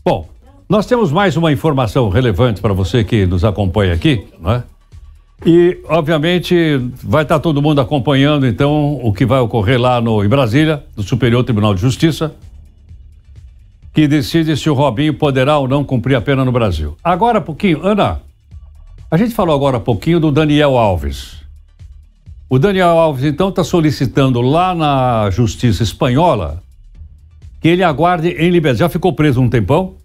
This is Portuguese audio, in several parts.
Bom, nós temos mais uma informação relevante para você que nos acompanha aqui, né? E, obviamente, vai estar todo mundo acompanhando, então, o que vai ocorrer lá em Brasília, no Superior Tribunal de Justiça, que decide se o Robinho poderá ou não cumprir a pena no Brasil. Agora, há pouquinho, Ana, a gente falou agora há pouquinho do Daniel Alves. O Daniel Alves, então, está solicitando lá na Justiça Espanhola que ele aguarde em liberdade. Já ficou preso um tempão?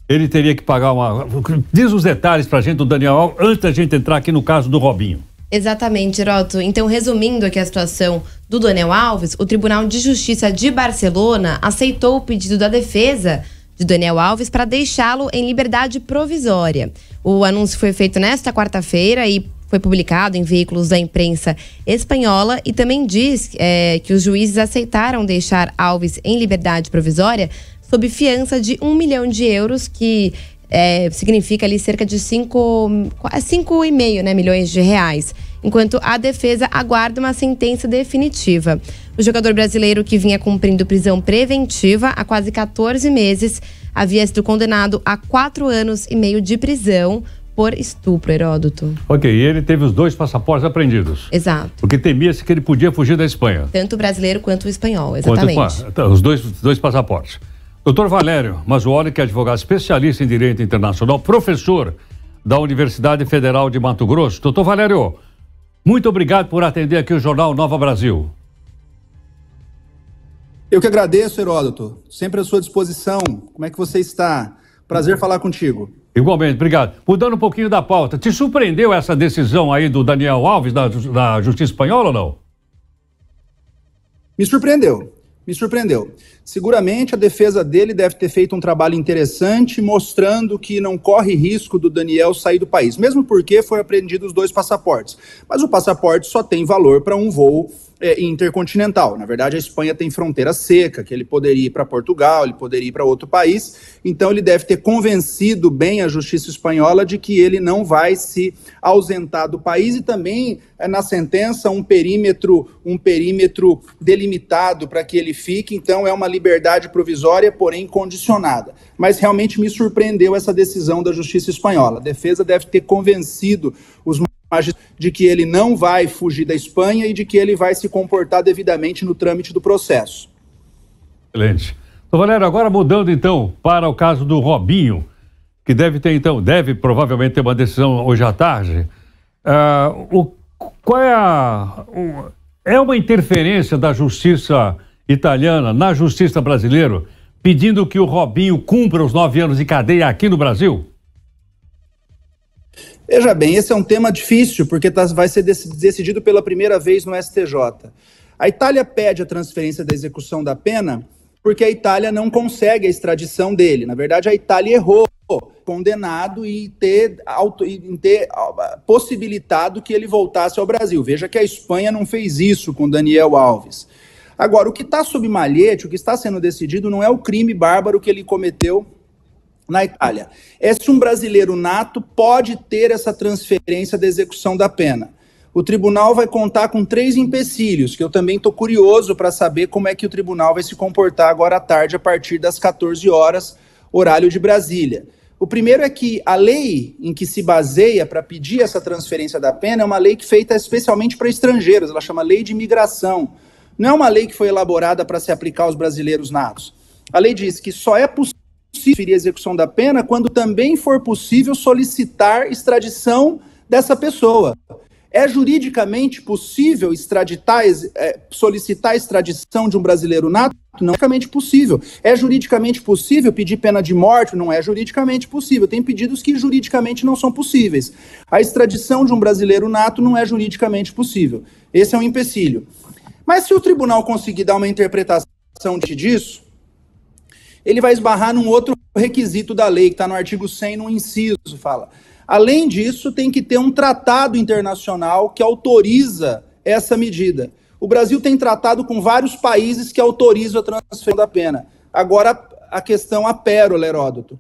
Ele teria que pagar uma... Diz os detalhes pra gente do Daniel Alves, antes da gente entrar aqui no caso do Robinho. Exatamente, Heroto. Então, resumindo aqui a situação do Daniel Alves, o Tribunal de Justiça de Barcelona aceitou o pedido da defesa de Daniel Alves para deixá-lo em liberdade provisória. O anúncio foi feito nesta quarta-feira e foi publicado em veículos da imprensa espanhola e também diz que os juízes aceitaram deixar Alves em liberdade provisória sob fiança de 1 milhão de euros, que significa ali cerca de 5,5 milhões de reais, enquanto a defesa aguarda uma sentença definitiva. O jogador brasileiro, que vinha cumprindo prisão preventiva há quase 14 meses, havia sido condenado a 4 anos e meio de prisão por estupro, Heródoto. Ok, e ele teve os 2 passaportes apreendidos. Exato. Porque temia-se que ele podia fugir da Espanha. Tanto o brasileiro quanto o espanhol, exatamente. Os dois passaportes. Doutor Valério Mazzuoli, que é advogado especialista em Direito Internacional, professor da Universidade Federal de Mato Grosso. Doutor Valério, muito obrigado por atender aqui o Jornal Nova Brasil. Eu que agradeço, Heródoto. Sempre à sua disposição. Como é que você está? Prazer falar contigo. Igualmente, obrigado. Mudando um pouquinho da pauta, te surpreendeu essa decisão aí do Daniel Alves da Justiça Espanhola ou não? Me surpreendeu. Seguramente a defesa dele deve ter feito um trabalho interessante, mostrando que não corre risco do Daniel sair do país, mesmo porque foram apreendidos os 2 passaportes. Mas o passaporte só tem valor para um voo intercontinental. Na verdade, a Espanha tem fronteira seca, que ele poderia ir para Portugal, ele poderia ir para outro país. Então, ele deve ter convencido bem a justiça espanhola de que ele não vai se ausentar do país e também, na sentença, um perímetro delimitado para que ele fique. Então, é uma liberdade provisória, porém condicionada. Mas realmente me surpreendeu essa decisão da justiça espanhola. A defesa deve ter convencido os de que ele não vai fugir da Espanha e de que ele vai se comportar devidamente no trâmite do processo. Excelente. Então, Valério, agora mudando então para o caso do Robinho, que deve provavelmente ter uma decisão hoje à tarde. É uma interferência da justiça italiana na justiça brasileira, pedindo que o Robinho cumpra os 9 anos de cadeia aqui no Brasil? Veja bem, esse é um tema difícil, porque vai ser decidido pela primeira vez no STJ. A Itália pede a transferência da execução da pena porque a Itália não consegue a extradição dele. Na verdade, a Itália errou, condenado em ter possibilitado que ele voltasse ao Brasil. Veja que a Espanha não fez isso com Daniel Alves. Agora, o que está sob malhete, o que está sendo decidido não é o crime bárbaro que ele cometeu na Itália. É se um brasileiro nato pode ter essa transferência da execução da pena. O tribunal vai contar com 3 empecilhos, que eu também estou curioso para saber como é que o tribunal vai se comportar agora à tarde, a partir das 14 horas, horário de Brasília. O primeiro é que a lei em que se baseia para pedir essa transferência da pena é uma lei que é feita especialmente para estrangeiros, ela chama Lei de Imigração. Não é uma lei que foi elaborada para se aplicar aos brasileiros natos. A lei diz que só é possível transferir a execução da pena quando também for possível solicitar extradição dessa pessoa. É juridicamente possível solicitar a extradição de um brasileiro nato? Não é juridicamente possível. É juridicamente possível pedir pena de morte? Não é juridicamente possível. Tem pedidos que juridicamente não são possíveis. A extradição de um brasileiro nato não é juridicamente possível. Esse é um empecilho. Mas se o tribunal conseguir dar uma interpretação disso, ele vai esbarrar num outro requisito da lei, que está no artigo 100, no inciso, fala. Além disso, tem que ter um tratado internacional que autoriza essa medida. O Brasil tem tratado com vários países que autorizam a transferência da pena. Agora, a questão, a pérola, Heródoto.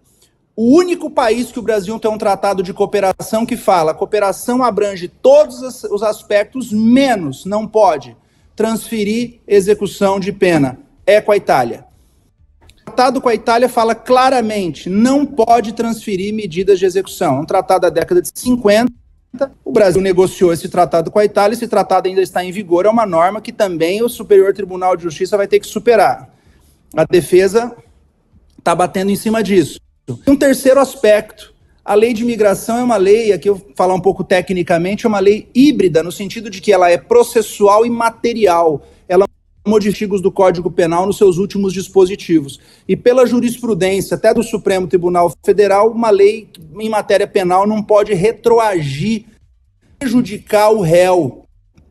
O único país que o Brasil tem um tratado de cooperação que fala, a cooperação abrange todos os aspectos, menos não pode transferir execução de pena, é com a Itália. tratado com a Itália fala claramente, não pode transferir medidas de execução. É um tratado da década de 50, o Brasil negociou esse tratado com a Itália, esse tratado ainda está em vigor, é uma norma que também o Superior Tribunal de Justiça vai ter que superar. A defesa está batendo em cima disso. Um terceiro aspecto, a lei de imigração é uma lei, aqui eu vou falar um pouco tecnicamente, é uma lei híbrida, no sentido de que ela é processual e material. Ela modifica artigos do Código Penal nos seus últimos dispositivos. E pela jurisprudência, até do Supremo Tribunal Federal, uma lei em matéria penal não pode retroagir, prejudicar o réu.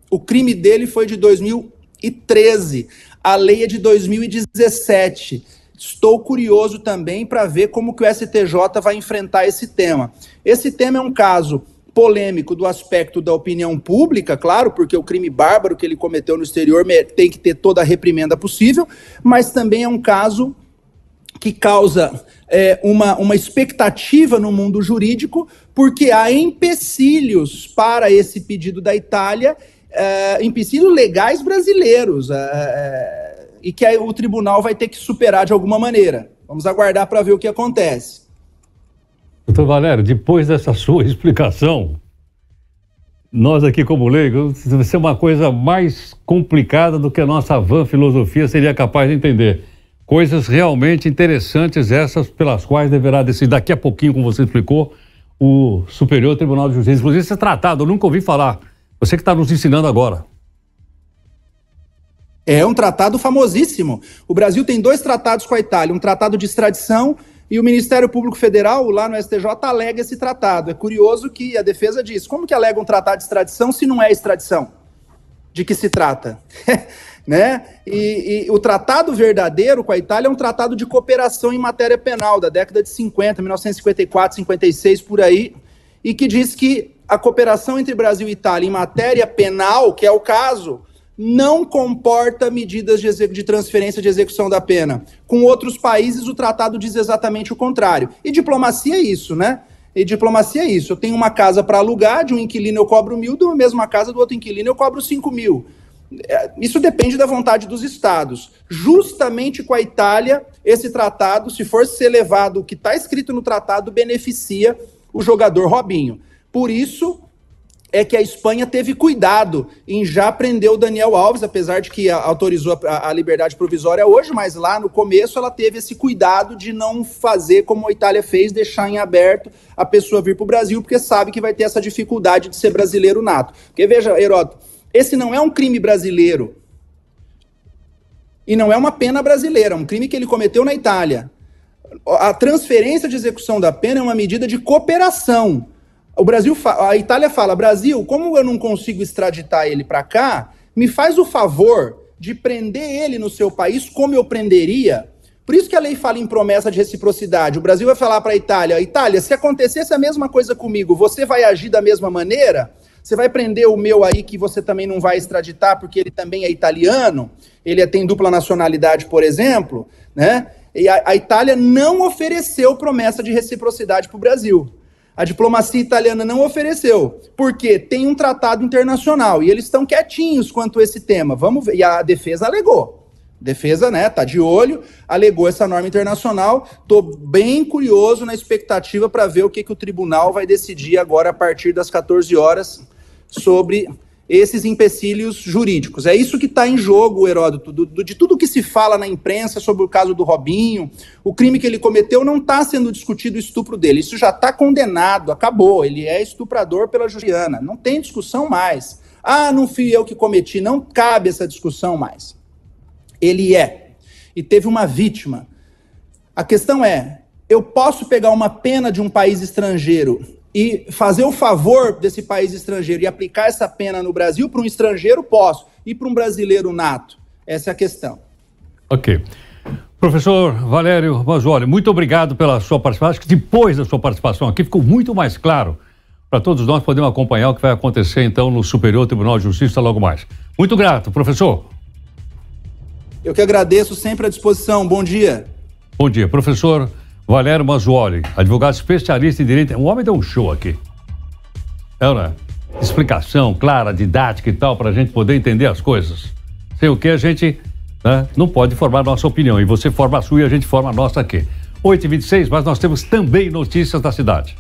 O crime dele foi de 2013, a lei é de 2017. Estou curioso também para ver como que o STJ vai enfrentar esse tema. Esse tema é um caso polêmico do aspecto da opinião pública, claro, porque o crime bárbaro que ele cometeu no exterior tem que ter toda a reprimenda possível, mas também é um caso que causa uma expectativa no mundo jurídico, porque há empecilhos para esse pedido da Itália, empecilhos legais brasileiros, e que aí o tribunal vai ter que superar de alguma maneira. Vamos aguardar para ver o que acontece. Doutor Valério, depois dessa sua explicação, nós aqui como leigos, vai ser uma coisa mais complicada do que a nossa vã filosofia seria capaz de entender. Coisas realmente interessantes essas pelas quais deverá decidir daqui a pouquinho, como você explicou, o Superior Tribunal de Justiça. Inclusive esse tratado, eu nunca ouvi falar. Você que está nos ensinando agora. É um tratado famosíssimo. O Brasil tem 2 tratados com a Itália, um tratado de extradição e o Ministério Público Federal, lá no STJ, alega esse tratado. É curioso que a defesa diz, como que alega um tratado de extradição se não é extradição? De que se trata? Né? E o tratado verdadeiro com a Itália é um tratado de cooperação em matéria penal, da década de 50, 1954, 56, por aí, e que diz que a cooperação entre Brasil e Itália em matéria penal, que é o caso, não comporta medidas de transferência de execução da pena. Com outros países, o tratado diz exatamente o contrário. E diplomacia é isso, né? E diplomacia é isso. Eu tenho uma casa para alugar, de um inquilino eu cobro 1.000, da mesma casa do outro inquilino eu cobro 5.000. Isso depende da vontade dos estados. Justamente com a Itália, esse tratado, se for ser levado o que está escrito no tratado, beneficia o jogador Robinho. Por isso é que a Espanha teve cuidado em já prender o Daniel Alves, apesar de que autorizou a liberdade provisória hoje, mas lá no começo ela teve esse cuidado de não fazer como a Itália fez, deixar em aberto a pessoa vir para o Brasil, porque sabe que vai ter essa dificuldade de ser brasileiro nato. Porque veja, Heródoto, esse não é um crime brasileiro e não é uma pena brasileira, é um crime que ele cometeu na Itália. A transferência de execução da pena é uma medida de cooperação. A Itália fala, Brasil, como eu não consigo extraditar ele para cá, me faz o favor de prender ele no seu país como eu prenderia. Por isso que a lei fala em promessa de reciprocidade. O Brasil vai falar para a Itália, Itália, se acontecesse a mesma coisa comigo, você vai agir da mesma maneira? Você vai prender o meu aí que você também não vai extraditar porque ele também é italiano? Ele tem dupla nacionalidade, por exemplo, né? E a Itália não ofereceu promessa de reciprocidade para o Brasil. A diplomacia italiana não ofereceu, porque tem um tratado internacional e eles estão quietinhos quanto a esse tema. Vamos ver. E a defesa alegou. Defesa, né, tá de olho, alegou essa norma internacional. Tô bem curioso na expectativa para ver o que o tribunal vai decidir agora a partir das 14 horas sobre esses empecilhos jurídicos. É isso que está em jogo, Heródoto, de tudo que se fala na imprensa sobre o caso do Robinho. O crime que ele cometeu não está sendo discutido o estupro dele. Isso já está condenado, acabou. Ele é estuprador pela Juliana. Não tem discussão mais. Ah, não fui eu que cometi. Não cabe essa discussão mais. Ele é. E teve uma vítima. A questão é, eu posso pegar uma pena de um país estrangeiro e fazer o favor desse país estrangeiro e aplicar essa pena no Brasil para um estrangeiro, posso. E para um brasileiro nato? Essa é a questão. Ok. Professor Valério Manzuoli, muito obrigado pela sua participação. Acho que depois da sua participação aqui ficou muito mais claro para todos nós podermos acompanhar o que vai acontecer então no Superior Tribunal de Justiça logo mais. Muito grato, professor. Eu que agradeço, sempre à disposição. Bom dia. Bom dia, professor Valério Manzuoli, advogado especialista em direito. O homem deu um show aqui. Explicação clara, didática e tal, para a gente poder entender as coisas. Sem o que a gente né, não pode formar a nossa opinião. E você forma a sua e a gente forma a nossa aqui. 8h26, mas nós temos também notícias da cidade.